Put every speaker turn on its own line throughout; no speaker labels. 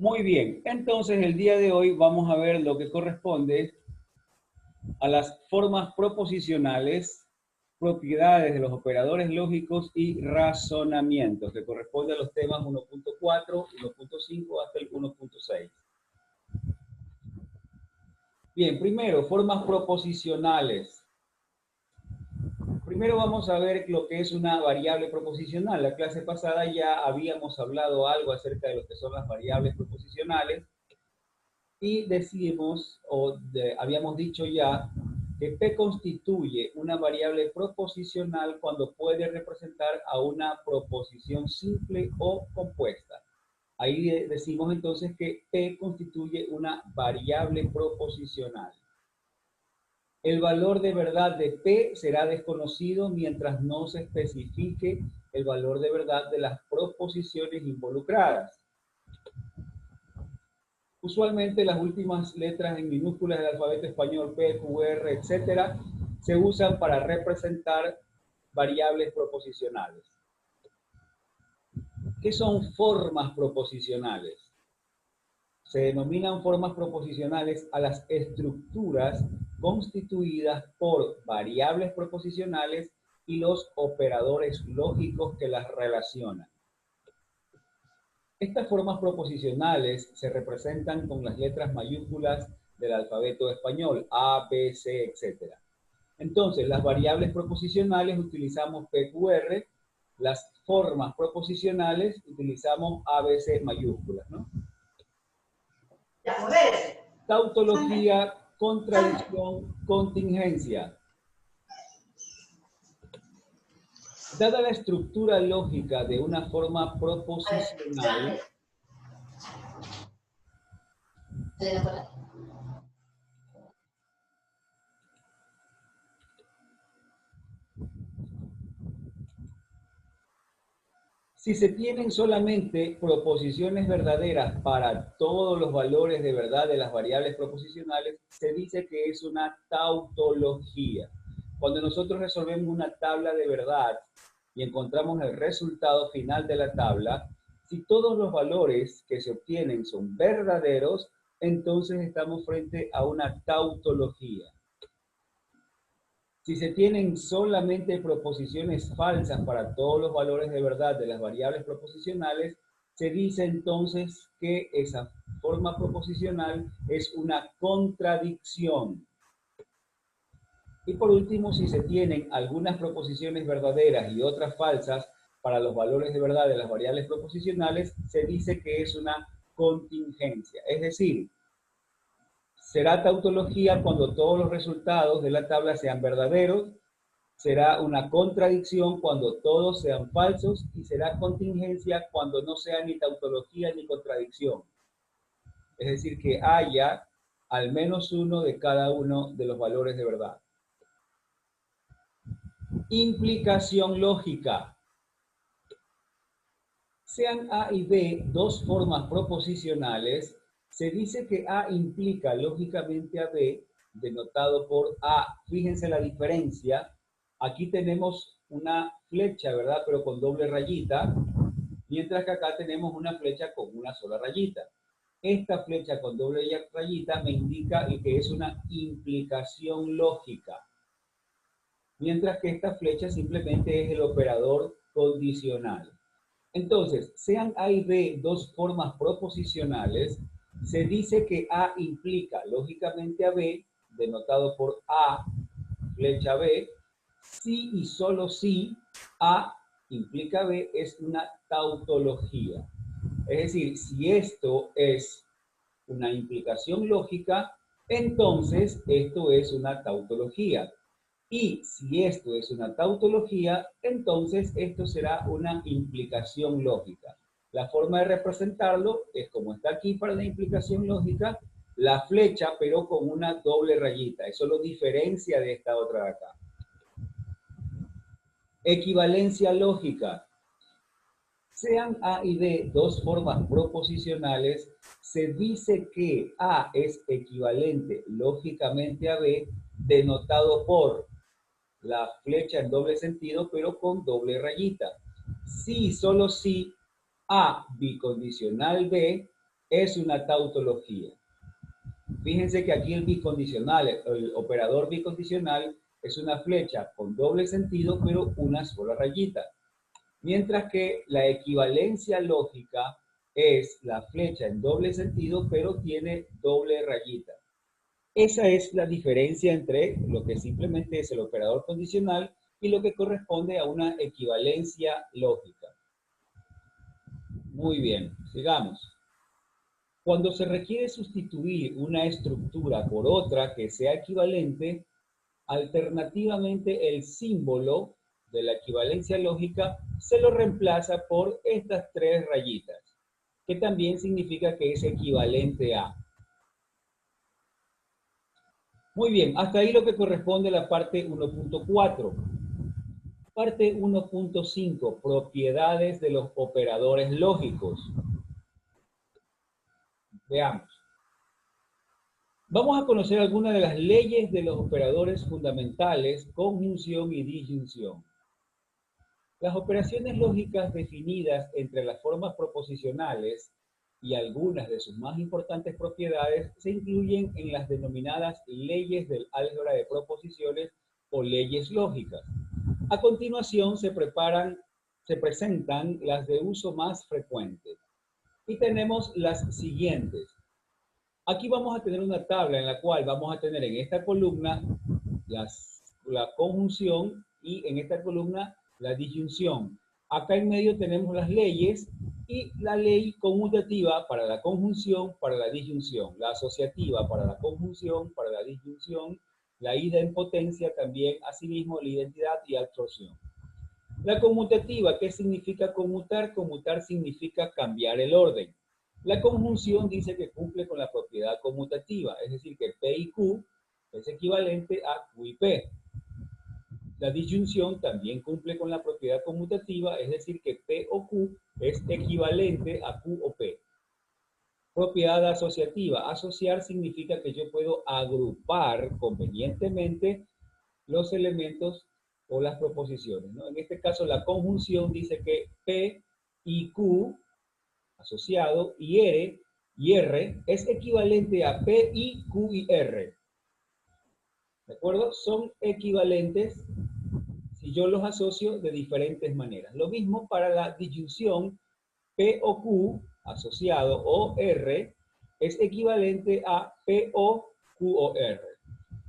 Muy bien, entonces el día de hoy vamos a ver lo que corresponde a las formas proposicionales, propiedades de los operadores lógicos y razonamientos, que corresponde a los temas 1.4, 1.5 hasta el 1.6. Bien, primero, formas proposicionales. Primero vamos a ver lo que es una variable proposicional. La clase pasada ya habíamos hablado algo acerca de lo que son las variables proposicionales y decimos, habíamos dicho ya, que P constituye una variable proposicional cuando puede representar a una proposición simple o compuesta. Ahí decimos entonces que P constituye una variable proposicional. El valor de verdad de P será desconocido mientras no se especifique el valor de verdad de las proposiciones involucradas. Usualmente las últimas letras en minúsculas del alfabeto español, P, Q, R, etcétera, se usan para representar variables proposicionales. ¿Qué son formas proposicionales? Se denominan formas proposicionales a las estructuras constituidas por variables proposicionales y los operadores lógicos que las relacionan. Estas formas proposicionales se representan con las letras mayúsculas del alfabeto español, A, B, C, etc. Entonces, las variables proposicionales utilizamos PQR, las formas proposicionales utilizamos ABC mayúsculas, ¿no? Tautología, contradicción, contingencia. Dada la estructura lógica de una forma proposicional, si se tienen solamente proposiciones verdaderas para todos los valores de verdad de las variables proposicionales, se dice que es una tautología. Cuando nosotros resolvemos una tabla de verdad y encontramos el resultado final de la tabla, si todos los valores que se obtienen son verdaderos, entonces estamos frente a una tautología. Si se tienen solamente proposiciones falsas para todos los valores de verdad de las variables proposicionales, se dice entonces que esa forma proposicional es una contradicción. Y por último, si se tienen algunas proposiciones verdaderas y otras falsas para los valores de verdad de las variables proposicionales, se dice que es una contingencia. Es decir, será tautología cuando todos los resultados de la tabla sean verdaderos, será una contradicción cuando todos sean falsos y será contingencia cuando no sea ni tautología ni contradicción. Es decir, que haya al menos uno de cada uno de los valores de verdad. Implicación lógica. Sean A y B dos formas proposicionales, se dice que A implica lógicamente a B, denotado por A. Fíjense la diferencia. Aquí tenemos una flecha, ¿verdad? Pero con doble rayita, mientras que acá tenemos una flecha con una sola rayita. Esta flecha con doble rayita me indica que es una implicación lógica, mientras que esta flecha simplemente es el operador condicional. Entonces, sean A y B dos formas proposicionales, se dice que A implica lógicamente a B, denotado por A, flecha B, si y solo si A implica B es una tautología. Es decir, si esto es una implicación lógica, entonces esto es una tautología. Y si esto es una tautología, entonces esto será una implicación lógica. La forma de representarlo es como está aquí para la implicación lógica, la flecha pero con una doble rayita. Eso lo diferencia de esta otra de acá. Equivalencia lógica. Sean A y B dos formas proposicionales, se dice que A es equivalente lógicamente a B, denotado por la flecha en doble sentido, pero con doble rayita. Si, solo si A bicondicional B es una tautología. Fíjense que aquí el bicondicional, el operador bicondicional, es una flecha con doble sentido, pero una sola rayita. Mientras que la equivalencia lógica es la flecha en doble sentido, pero tiene doble rayita. Esa es la diferencia entre lo que simplemente es el operador condicional y lo que corresponde a una equivalencia lógica. Muy bien, sigamos. Cuando se requiere sustituir una estructura por otra que sea equivalente, alternativamente el símbolo de la equivalencia lógica se lo reemplaza por estas tres rayitas, que también significa que es equivalente a. Muy bien, hasta ahí lo que corresponde a la parte 1.4. Parte 1.5, propiedades de los operadores lógicos. Veamos. Vamos a conocer algunas de las leyes de los operadores fundamentales, conjunción y disyunción. Las operaciones lógicas definidas entre las formas proposicionales y algunas de sus más importantes propiedades se incluyen en las denominadas leyes del álgebra de proposiciones o leyes lógicas. A continuación se presentan las de uso más frecuente. Y tenemos las siguientes. Aquí vamos a tener una tabla en la cual vamos a tener en esta columna la conjunción y en esta columna la disyunción. Acá en medio tenemos las leyes y la ley conmutativa para la conjunción, para la disyunción, la asociativa para la conjunción, para la disyunción, la ida en potencia también, asimismo la identidad y absorción. La conmutativa, ¿qué significa conmutar? Conmutar significa cambiar el orden. La conjunción dice que cumple con la propiedad conmutativa, es decir, que P y Q es equivalente a Q y P. La disyunción también cumple con la propiedad conmutativa, es decir, que P o Q es equivalente a Q o P. Propiedad asociativa. Asociar significa que yo puedo agrupar convenientemente los elementos o las proposiciones, ¿no? En este caso, la conjunción dice que P y Q asociado y R es equivalente a P, I, Q y R. ¿De acuerdo? Son equivalentes si yo los asocio de diferentes maneras. Lo mismo para la disyunción, P o Q asociado o R es equivalente a P o Q o R.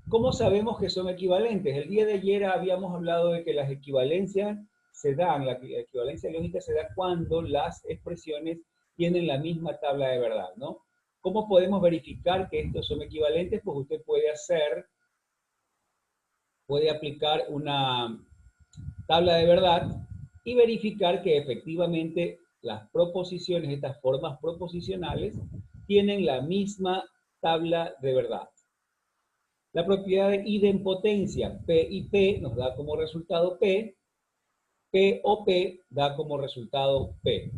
¿Cómo sabemos que son equivalentes? El día de ayer habíamos hablado de que las equivalencias se dan, la equivalencia lógica se da cuando las expresiones tienen la misma tabla de verdad, ¿no? ¿Cómo podemos verificar que estos son equivalentes? Pues usted puede aplicar una tabla de verdad y verificar que efectivamente las proposiciones, estas formas proposicionales, tienen la misma tabla de verdad. La propiedad de idempotencia, P y P nos da como resultado P, P o P da como resultado P.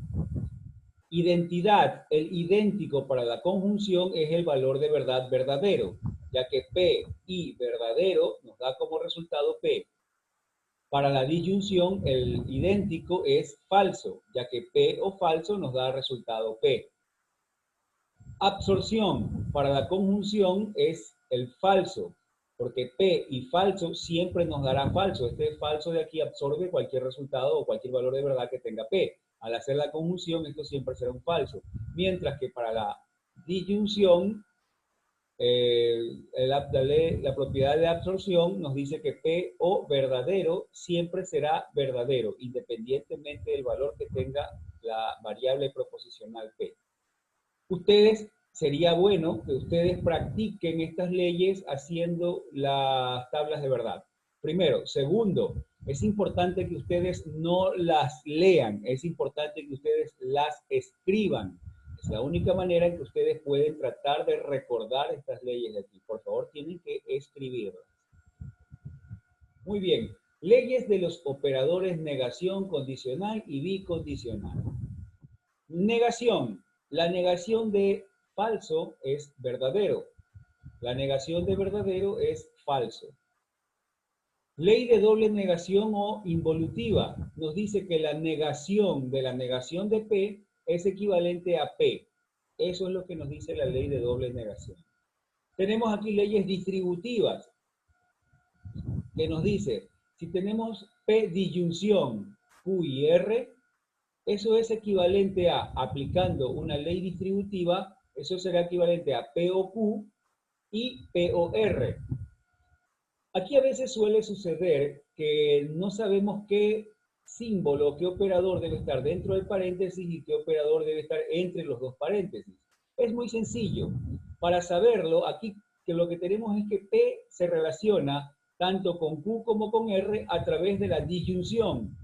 Identidad, el idéntico para la conjunción es el valor de verdad verdadero, ya que P y verdadero nos da como resultado P. Para la disyunción, el idéntico es falso, ya que P o falso nos da resultado P. Absorción, para la conjunción es el falso, porque P y falso siempre nos dará falso. Este falso de aquí absorbe cualquier resultado o cualquier valor de verdad que tenga P. Al hacer la conjunción, esto siempre será un falso. Mientras que para la disyunción, la propiedad de absorción nos dice que P o verdadero siempre será verdadero, independientemente del valor que tenga la variable proposicional P. Sería bueno que ustedes practiquen estas leyes haciendo las tablas de verdad. Primero. Segundo, es importante que ustedes no las lean, es importante que ustedes las escriban. Es la única manera en que ustedes pueden tratar de recordar estas leyes de aquí. Por favor, tienen que escribirlas. Muy bien. Leyes de los operadores negación condicional y bicondicional. Negación. La negación de falso es verdadero. La negación de verdadero es falso. Ley de doble negación o involutiva. Nos dice que la negación de P es equivalente a P. Eso es lo que nos dice la ley de doble negación. Tenemos aquí leyes distributivas, que nos dice, si tenemos P disyunción Q y R, eso es equivalente a, aplicando una ley distributiva, eso será equivalente a P o Q y P o R. Aquí a veces suele suceder que no sabemos qué símbolo, qué operador debe estar dentro del paréntesis y qué operador debe estar entre los dos paréntesis. Es muy sencillo. Para saberlo, aquí que lo que tenemos es que P se relaciona tanto con Q como con R a través de la disyunción.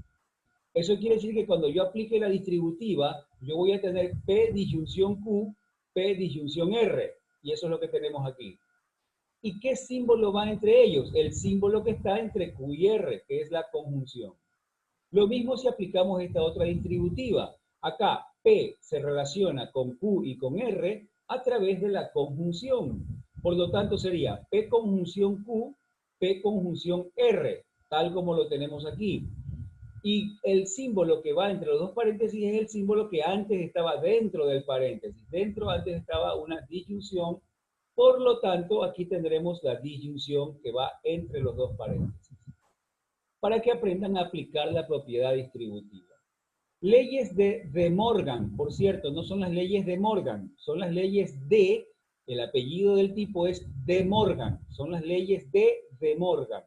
Eso quiere decir que cuando yo aplique la distributiva, yo voy a tener P disyunción Q, P disyunción R. Y eso es lo que tenemos aquí. ¿Y qué símbolo va entre ellos? El símbolo que está entre Q y R, que es la conjunción. Lo mismo si aplicamos esta otra distributiva. Acá P se relaciona con Q y con R a través de la conjunción. Por lo tanto sería P conjunción Q, P conjunción R, tal como lo tenemos aquí. Y el símbolo que va entre los dos paréntesis es el símbolo que antes estaba dentro del paréntesis. Dentro antes estaba una disyunción. Por lo tanto, aquí tendremos la disyunción que va entre los dos paréntesis. Para que aprendan a aplicar la propiedad distributiva. Leyes de De Morgan, por cierto, no son las leyes de Morgan, son las leyes de, el apellido del tipo es De Morgan, son las leyes de De Morgan.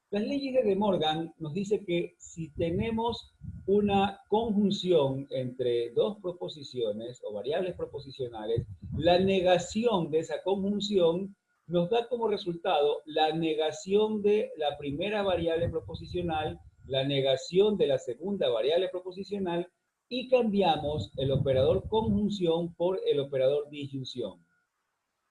Las leyes de De Morgan nos dice que si tenemos una conjunción entre dos proposiciones o variables proposicionales, la negación de esa conjunción nos da como resultado la negación de la primera variable proposicional, la negación de la segunda variable proposicional y cambiamos el operador conjunción por el operador disyunción.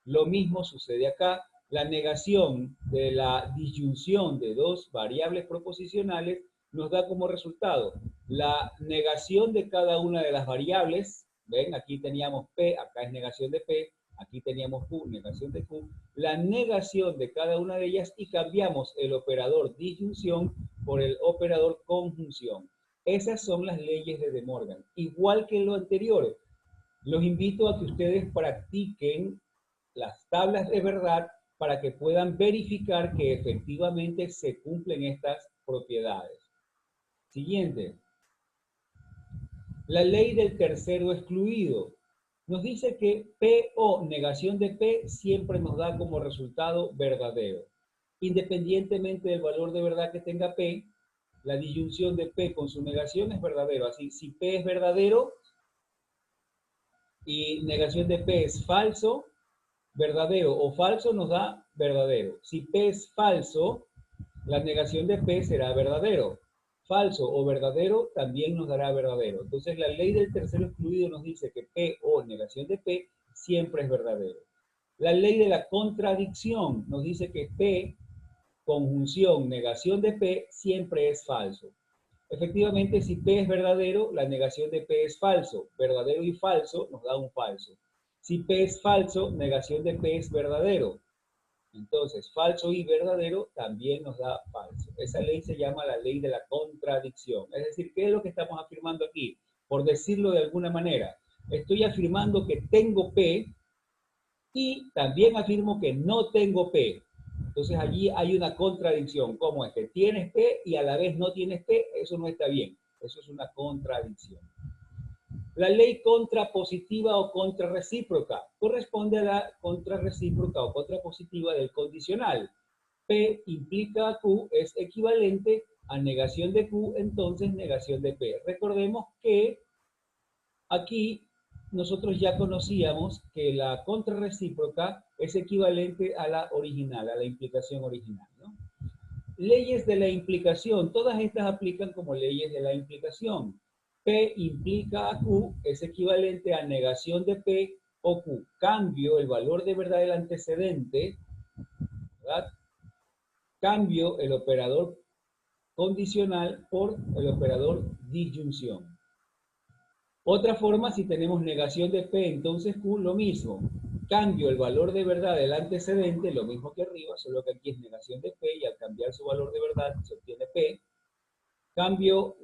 Lo mismo sucede acá. La negación de la disyunción de dos variables proposicionales nos da como resultado la negación de cada una de las variables. Ven, aquí teníamos P, acá es negación de P, aquí teníamos Q, negación de Q. La negación de cada una de ellas y cambiamos el operador disyunción por el operador conjunción. Esas son las leyes de De Morgan. Igual que lo anterior, los invito a que ustedes practiquen las tablas de verdad para que puedan verificar que efectivamente se cumplen estas propiedades. Siguiente. La ley del tercero excluido. Nos dice que P o negación de P siempre nos da como resultado verdadero. Independientemente del valor de verdad que tenga P, la disyunción de P con su negación es verdadero. Así, si P es verdadero y negación de P es falso, verdadero o falso nos da verdadero. Si P es falso, la negación de P será verdadero. Falso o verdadero también nos dará verdadero. Entonces la ley del tercero excluido nos dice que P o negación de P siempre es verdadero. La ley de la contradicción nos dice que P, conjunción, negación de P, siempre es falso. Efectivamente, si P es verdadero, la negación de P es falso. Verdadero y falso nos da un falso. Si P es falso, negación de P es verdadero. Entonces, falso y verdadero también nos da falso. Esa ley se llama la ley de la contradicción. Es decir, ¿qué es lo que estamos afirmando aquí? Por decirlo de alguna manera, estoy afirmando que tengo P y también afirmo que no tengo P. Entonces allí hay una contradicción. ¿Cómo es que tienes P y a la vez no tienes P? Eso no está bien. Eso es una contradicción. La ley contrapositiva o contrarrecíproca corresponde a la contrarrecíproca o contrapositiva del condicional. P implica a Q es equivalente a negación de Q, entonces negación de P. Recordemos que aquí nosotros ya conocíamos que la contrarrecíproca es equivalente a la original, a la implicación original, ¿no? Leyes de la implicación, todas estas aplican como leyes de la implicación. P implica a Q es equivalente a negación de P o Q. Cambio el valor de verdad del antecedente, ¿verdad? Cambio el operador condicional por el operador disyunción. Otra forma, si tenemos negación de P, entonces Q, lo mismo. Cambio el valor de verdad del antecedente, lo mismo que arriba, solo que aquí es negación de P y al cambiar su valor de verdad se obtiene P. Cambio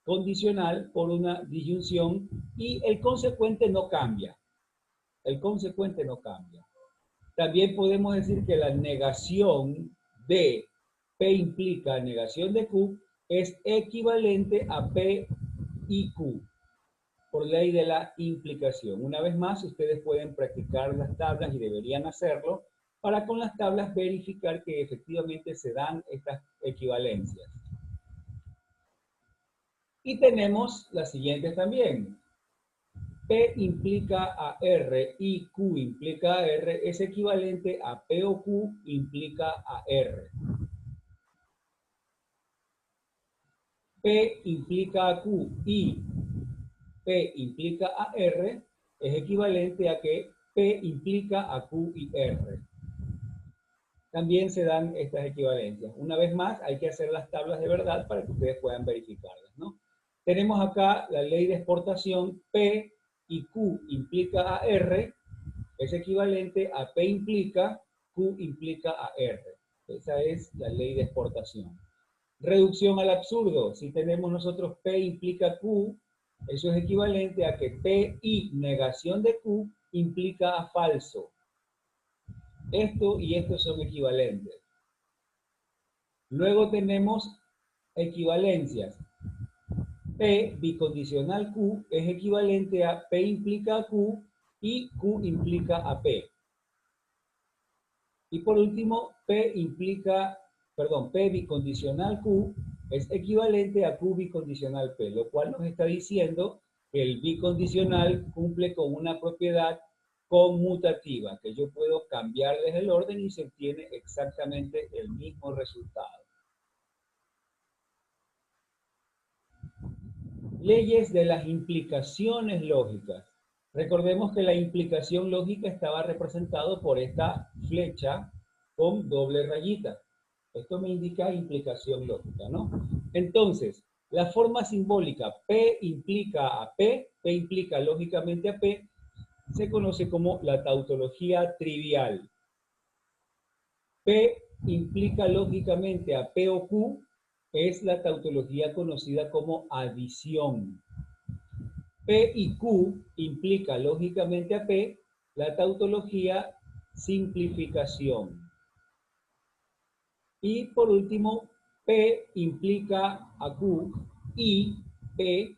condicional por una disyunción y el consecuente no cambia. El consecuente no cambia. También podemos decir que la negación de P implica negación de Q es equivalente a P y Q por ley de la implicación. Una vez más, ustedes pueden practicar las tablas y deberían hacerlo para con las tablas verificar que efectivamente se dan estas equivalencias. Y tenemos las siguientes también. P implica a R y Q implica a R es equivalente a P o Q implica a R. P implica a Q y P implica a R es equivalente a que P implica a Q y R. También se dan estas equivalencias. Una vez más, hay que hacer las tablas de verdad para que ustedes puedan verificarlas, ¿no? Tenemos acá la ley de exportación, P y Q implica a R, es equivalente a P implica, Q implica a R. Esa es la ley de exportación. Reducción al absurdo. Si tenemos nosotros P implica Q, eso es equivalente a que P y negación de Q implica a falso. Esto y esto son equivalentes. Luego tenemos equivalencias. P bicondicional Q es equivalente a P implica a Q y Q implica a P. Y por último, P bicondicional Q es equivalente a Q bicondicional P, lo cual nos está diciendo que el bicondicional cumple con una propiedad conmutativa, que yo puedo cambiarles el orden y se obtiene exactamente el mismo resultado. Leyes de las implicaciones lógicas. Recordemos que la implicación lógica estaba representado por esta flecha con doble rayita. Esto me indica implicación lógica, ¿no? Entonces, la forma simbólica P implica a P implica lógicamente a P, se conoce como la tautología trivial. P implica lógicamente a P o Q, es la tautología conocida como adición. P y Q implica lógicamente a P, la tautología simplificación. Y por último, P implica a Q y P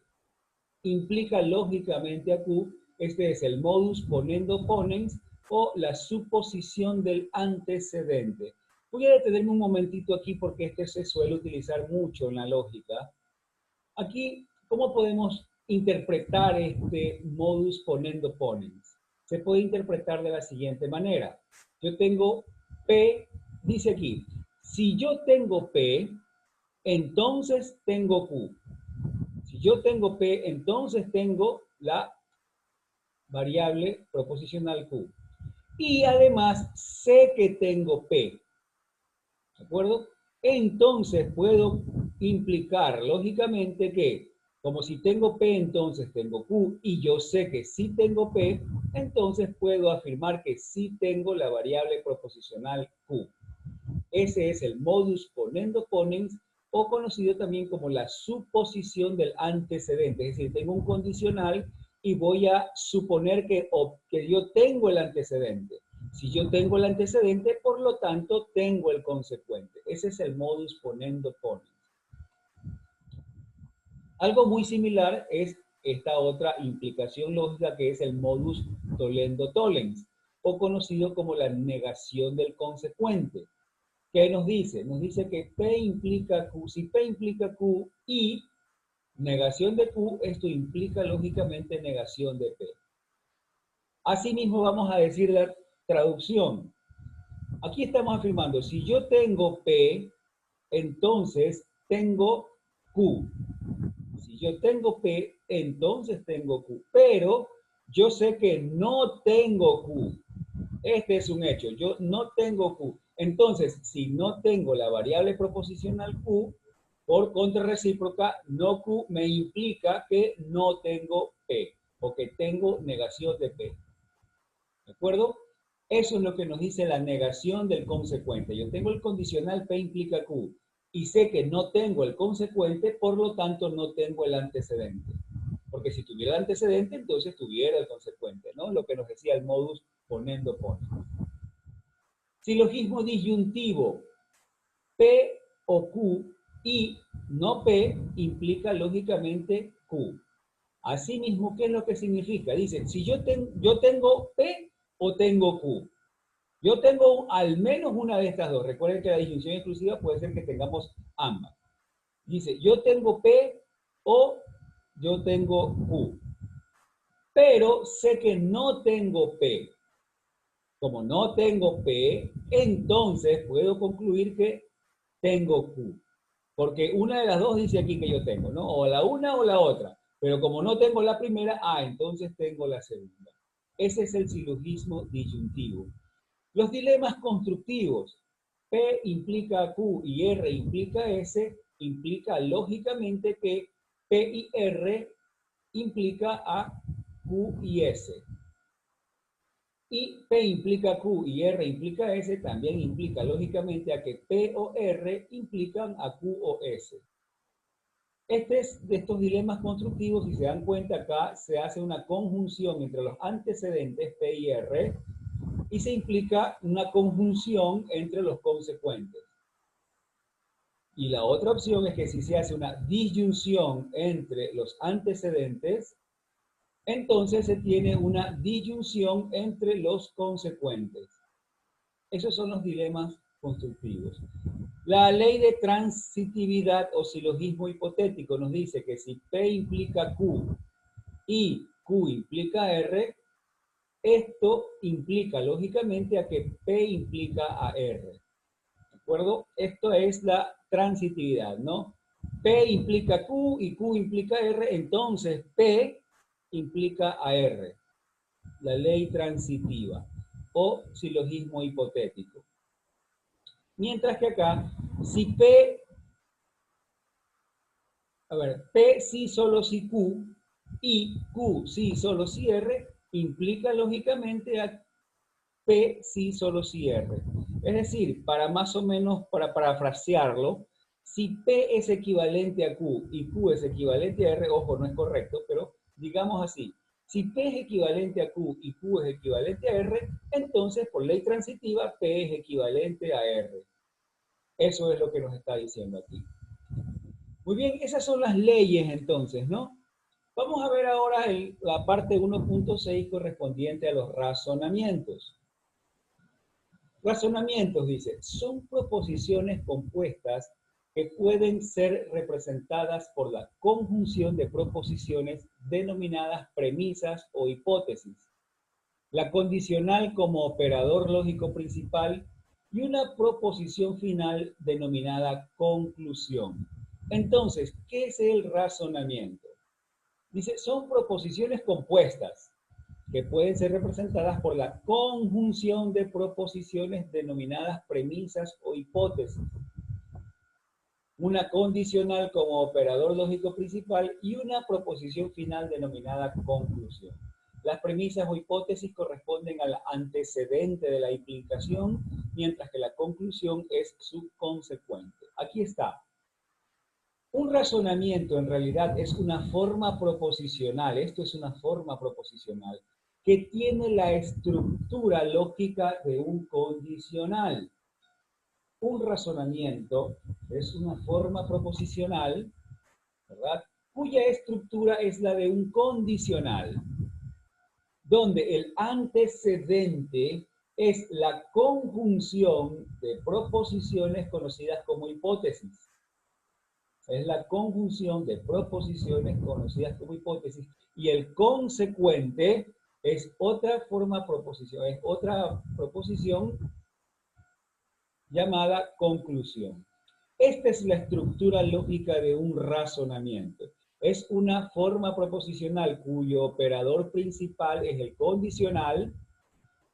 implica lógicamente a Q. Este es el modus ponendo ponens o la suposición del antecedente. Voy a detenerme un momentito aquí porque este se suele utilizar mucho en la lógica. Aquí, ¿cómo podemos interpretar este modus ponendo ponens? Se puede interpretar de la siguiente manera. Yo tengo P, dice aquí, si yo tengo P, entonces tengo Q. Si yo tengo P, entonces tengo la variable proposicional Q. Y además sé que tengo P. ¿De acuerdo? Entonces puedo implicar lógicamente que, como si tengo P, entonces tengo Q, y yo sé que sí tengo P, entonces puedo afirmar que sí tengo la variable proposicional Q. Ese es el modus ponendo ponens, o conocido también como la suposición del antecedente. Es decir, tengo un condicional y voy a suponer que yo tengo el antecedente. Si yo tengo el antecedente, por lo tanto, tengo el consecuente. Ese es el modus ponendo ponens. Algo muy similar es esta otra implicación lógica que es el modus tollendo tollens, o conocido como la negación del consecuente. ¿Qué nos dice? Nos dice que P implica Q. Si P implica Q y negación de Q, esto implica lógicamente negación de P. Asimismo, vamos a decir la traducción. Aquí estamos afirmando, si yo tengo P, entonces tengo Q. Si yo tengo P, entonces tengo Q. Pero yo sé que no tengo Q. Este es un hecho. Yo no tengo Q. Entonces, si no tengo la variable proposicional Q, por contrarrecíproca, no Q me implica que no tengo P, o que tengo negación de P. ¿De acuerdo? Eso es lo que nos dice la negación del consecuente. Yo tengo el condicional P implica Q, y sé que no tengo el consecuente, por lo tanto no tengo el antecedente. Porque si tuviera el antecedente, entonces tuviera el consecuente, ¿no? Lo que nos decía el modus ponendo pone. Silogismo disyuntivo. P o Q y no P implica lógicamente Q. Asimismo, ¿qué es lo que significa? Dice, si yo tengo P o tengo Q. Yo tengo al menos una de estas dos. Recuerden que la disyunción exclusiva puede ser que tengamos ambas. Dice, yo tengo P o yo tengo Q. Pero sé que no tengo P. Como no tengo P, entonces puedo concluir que tengo Q. Porque una de las dos dice aquí que yo tengo, ¿no? O la una o la otra. Pero como no tengo la primera, entonces tengo la segunda. Ese es el silogismo disyuntivo. Los dilemas constructivos. P implica Q y R implica S, implica lógicamente que P y R implica a Q y S. Y P implica Q y R implica S, también implica lógicamente a que P o R implican a Q o S. Este es de estos dilemas constructivos, si se dan cuenta acá, se hace una conjunción entre los antecedentes P y R y se implica una conjunción entre los consecuentes. Y la otra opción es que si se hace una disyunción entre los antecedentes, entonces se tiene una disyunción entre los consecuentes. Esos son los dilemas constructivos. La ley de transitividad o silogismo hipotético nos dice que si P implica Q y Q implica R, esto implica lógicamente a que P implica a R. ¿De acuerdo? Esto es la transitividad, ¿no? P implica Q y Q implica R, entonces P implica a R. La ley transitiva o silogismo hipotético. Mientras que acá, si P, P sí solo si Q y Q sí solo si R, implica lógicamente a P sí solo si R. Es decir, para más o menos, para parafrasearlo, si P es equivalente a Q y Q es equivalente a R, ojo, no es correcto, pero digamos así, si P es equivalente a Q y Q es equivalente a R, entonces por ley transitiva P es equivalente a R. Eso es lo que nos está diciendo aquí. Muy bien, esas son las leyes entonces, ¿no? Vamos a ver ahora la parte 1.6 correspondiente a los razonamientos. Razonamientos, dice, son proposiciones compuestas que pueden ser representadas por la conjunción de proposiciones denominadas premisas o hipótesis, la condicional como operador lógico principal y una proposición final denominada conclusión. Entonces, ¿qué es el razonamiento? Dice, son proposiciones compuestas que pueden ser representadas por la conjunción de proposiciones denominadas premisas o hipótesis, una condicional como operador lógico principal y una proposición final denominada conclusión. Las premisas o hipótesis corresponden al antecedente de la implicación, mientras que la conclusión es su consecuente. Aquí está. Un razonamiento en realidad es una forma proposicional, esto es una forma proposicional, que tiene la estructura lógica de un condicional. Un razonamiento es una forma proposicional, ¿verdad?, cuya estructura es la de un condicional, donde el antecedente es la conjunción de proposiciones conocidas como hipótesis. Es la conjunción de proposiciones conocidas como hipótesis y el consecuente es otra forma proposición, es otra proposición llamada conclusión. Esta es la estructura lógica de un razonamiento. Es una forma proposicional cuyo operador principal es el condicional,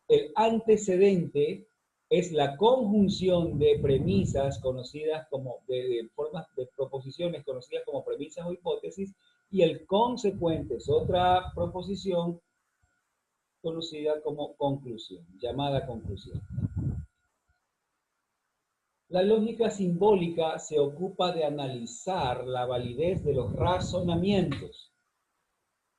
el antecedente es la conjunción de premisas conocidas como, de formas de proposiciones conocidas como premisas o hipótesis, y el consecuente es otra proposición conocida como conclusión, llamada conclusión. La lógica simbólica se ocupa de analizar la validez de los razonamientos.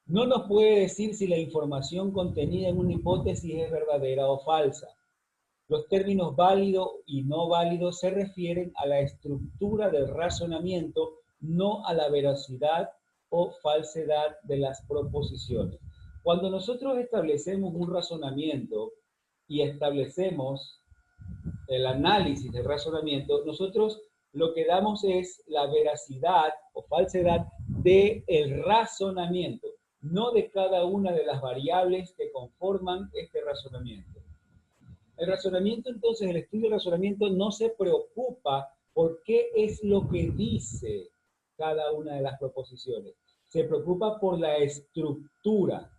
No nos puede decir si la información contenida en una hipótesis es verdadera o falsa. Los términos válido y no válido se refieren a la estructura del razonamiento, no a la veracidad o falsedad de las proposiciones. Cuando nosotros establecemos un razonamiento y establecemos el análisis del razonamiento, nosotros lo que damos es la veracidad o falsedad del razonamiento, no de cada una de las variables que conforman este razonamiento. El razonamiento, entonces, el estudio del razonamiento no se preocupa por qué es lo que dice cada una de las proposiciones. Se preocupa por la estructura.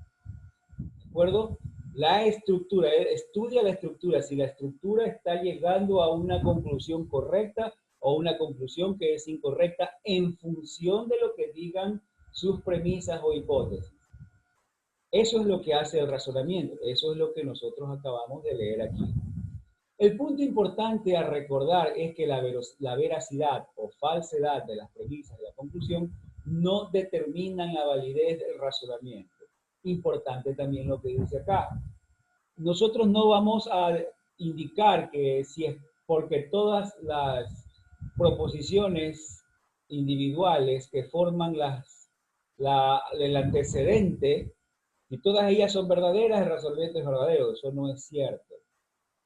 ¿De acuerdo? La estructura, estudia la estructura, si la estructura está llegando a una conclusión correcta o una conclusión que es incorrecta en función de lo que digan sus premisas o hipótesis. Eso es lo que hace el razonamiento, eso es lo que nosotros acabamos de leer aquí. El punto importante a recordar es que la veracidad o falsedad de las premisas de la conclusión no determinan la validez del razonamiento. Importante también lo que dice acá. Nosotros no vamos a indicar que si es porque todas las proposiciones individuales que forman el antecedente, y todas ellas son verdaderas, el razonamiento es verdadero. Eso no es cierto.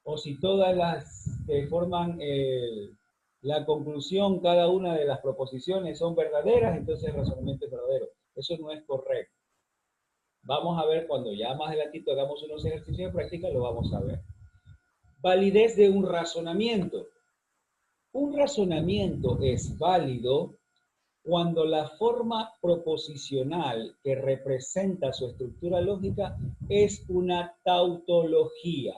O si todas las que forman la conclusión, cada una de las proposiciones son verdaderas, entonces el razonamiento es verdadero. Eso no es correcto. Vamos a ver cuando ya más adelantito hagamos unos ejercicios de práctica, lo vamos a ver. Validez de un razonamiento. Un razonamiento es válido cuando la forma proposicional que representa su estructura lógica es una tautología.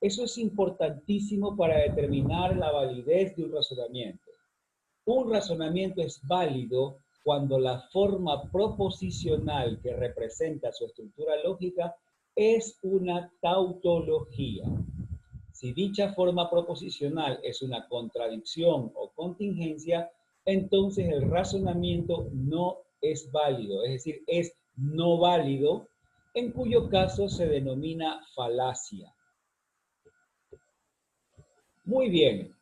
Eso es importantísimo para determinar la validez de un razonamiento. Un razonamiento es válido cuando la forma proposicional que representa su estructura lógica es una tautología. Si dicha forma proposicional es una contradicción o contingencia, entonces el razonamiento no es válido, es decir, es no válido, en cuyo caso se denomina falacia. Muy bien,